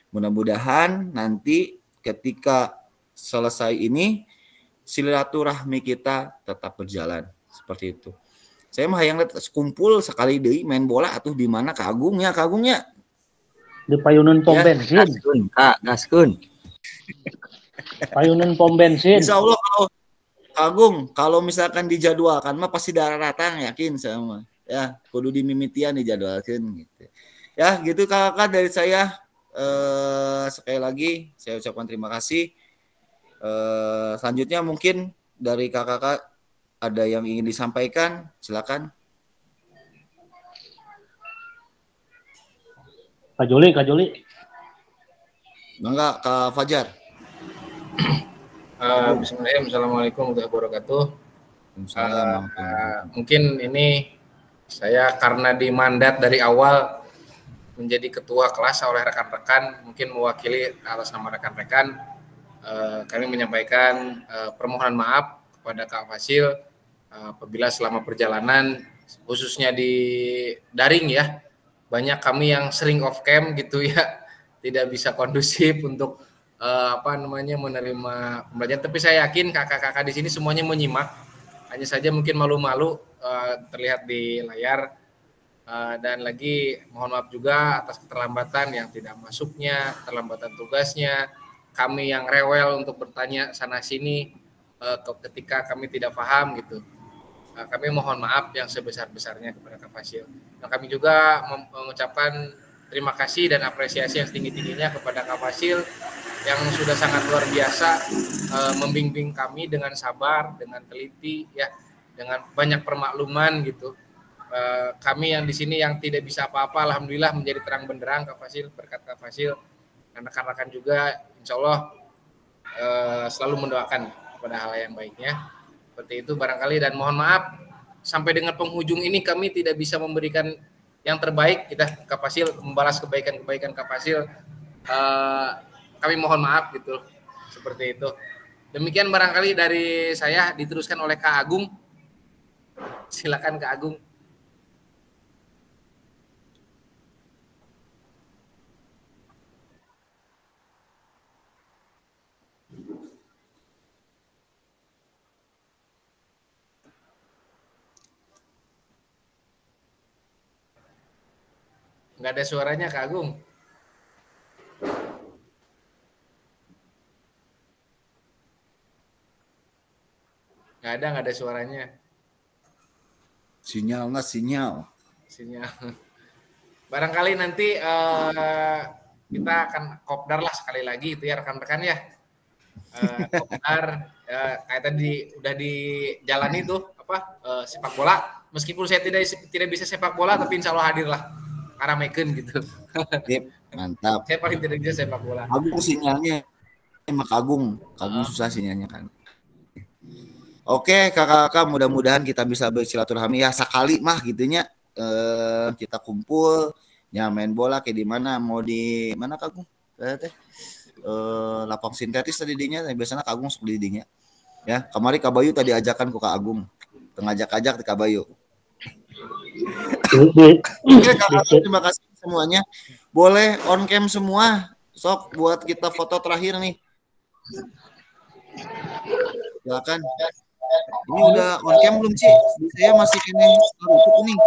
Mudah-mudahan nanti ketika selesai ini silaturahmi kita tetap berjalan seperti itu. Saya mah yang kumpul sekali deui main bola atuh di mana kagungnya di payunan pom bensin. Gaskun. Payunan pom bensin. Insya Allah kalau misalkan dijadwalkan mah pasti datang, yakin sama. Ya, kudu dimimitian dijadwalkan gitu. Ya, gitu kakak dari saya. Sekali lagi saya ucapkan terima kasih. Selanjutnya mungkin dari kakak ada yang ingin disampaikan, silakan. Kak Juli. Enggak, Kak Fajar. Bismillahirrahmanirrahim. Assalamualaikum warahmatullahi wabarakatuh. Mungkin ini saya karena dimandat dari awal menjadi ketua kelas oleh rekan-rekan, mungkin mewakili atas nama rekan-rekan, kami menyampaikan permohonan maaf kepada Kak Fasil apabila selama perjalanan, khususnya di daring ya, banyak kami yang sering off cam gitu ya, tidak bisa kondusif untuk menerima pembelajaran. Tapi saya yakin kakak-kakak di sini semuanya menyimak, hanya saja mungkin malu-malu terlihat di layar. Dan lagi mohon maaf juga atas keterlambatan yang tidak masuknya, keterlambatan tugasnya, kami yang rewel untuk bertanya sana sini ketika kami tidak paham gitu. Kami mohon maaf yang sebesar-besarnya kepada Kak Fasil. Nah, kami juga mengucapkan terima kasih dan apresiasi yang setinggi-tingginya kepada Kak Fasil yang sudah sangat luar biasa membimbing kami dengan sabar, dengan teliti ya, dengan banyak permakluman gitu. Kami yang di sini yang tidak bisa apa-apa, alhamdulillah menjadi terang benderang Kak Fasil, berkat Kak Fasil. Dan rekan-rekan juga insya Allah selalu mendoakan kepada hal yang baiknya. Seperti itu barangkali, dan mohon maaf sampai dengan penghujung ini kami tidak bisa memberikan yang terbaik. Kita Kak Fasil membalas kebaikan-kebaikan Kak Fasil. Kami mohon maaf gitu, seperti itu. Demikian barangkali dari saya, diteruskan oleh Kak Agung. Silakan Kak Agung. Nggak ada suaranya Kak Agung. Nggak ada suaranya. Sinyal. Barangkali nanti kita akan kopdar lah sekali lagi itu ya rekan-rekan ya. Kopdar kayak tadi udah dijalani tuh sepak bola. Meskipun saya tidak bisa sepak bola, tapi insya Allah hadir lah. Aramekeun gitu. Mantap. Saya paling tidak bisa sepak bola. Agung sinyalnya emang Agung susah sinyalnya kan. Oke, kakak-kakak, mudah-mudahan kita bisa bersilaturahmi ya sekali mah gitunya. Kita kumpul, ya main bola kayak di mana, mau di mana Kak Agung? lapang sintetis tadi dinya, biasanya Kak Agung sok didinya. Ya, kamari Kak Bayu tadi ajakan ku Kak Agung. Tengajak-ajak di Kak Bayu. Oke, Kak Agung, terima kasih semuanya. Boleh on cam semua. Sok buat kita foto terakhir nih. Silakan. Ini udah on cam belum, Ci? Saya masih kene tutup nih.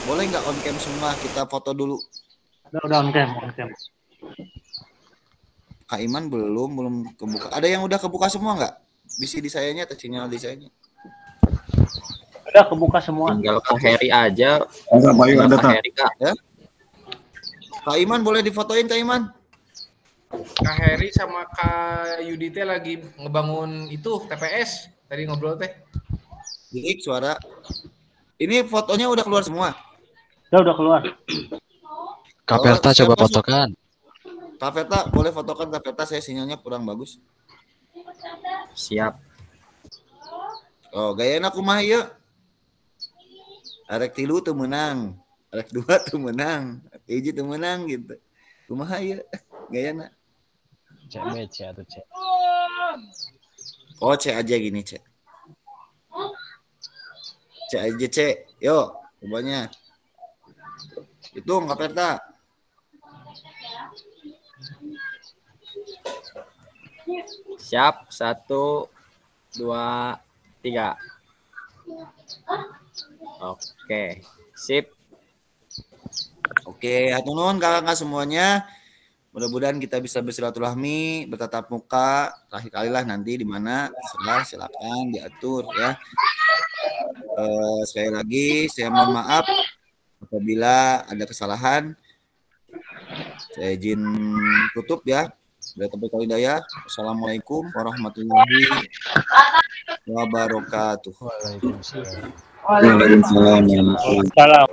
Boleh nggak on cam semua kita foto dulu? Udah on cam, on cam. Kak Iman belum kebuka. Ada yang udah kebuka semua nggak? Bisa di sayanya atau sinyal di sayanya? Udah kebuka semua. Tinggal Kak Heri aja. Enggak, Bayu ada Kak Heri, Kak. Ya? Kak Iman boleh difotoin, Kak Iman? Kak Heri sama Kak Yudite lagi ngebangun itu TPS. Tadi ngobrol teh. Dik, suara. Ini fotonya udah keluar semua? Udah keluar. Kak Verta coba fotokan. Kak Verta, boleh fotokan Kak Verta, saya sinyalnya kurang bagus. Siap. Oh, gaya enak kumaha ieu. Arek 3 tuh menang. Arek 2 tuh menang. Arek 1 tuh menang gitu. Kumaha ieu gayana? C atau C. Oh, C aja gini, C. C aja, C. Yuk, cobanya. Hitung Kak Verta. Siap. 1, 2, 3. Oke. Sip. Oke, hatur nuhun kakak semuanya. Mudah-mudahan kita bisa bersilaturahmi, bertatap muka, terakhir kali lah nanti di mana terserah, silakan diatur ya. Sekali lagi saya mohon maaf apabila ada kesalahan. Saya izin tutup ya. Dari Taufiq Hidayah. Assalamualaikum warahmatullahi wabarakatuh. Waalaikumsalam. Waalaikumsalam. Salam.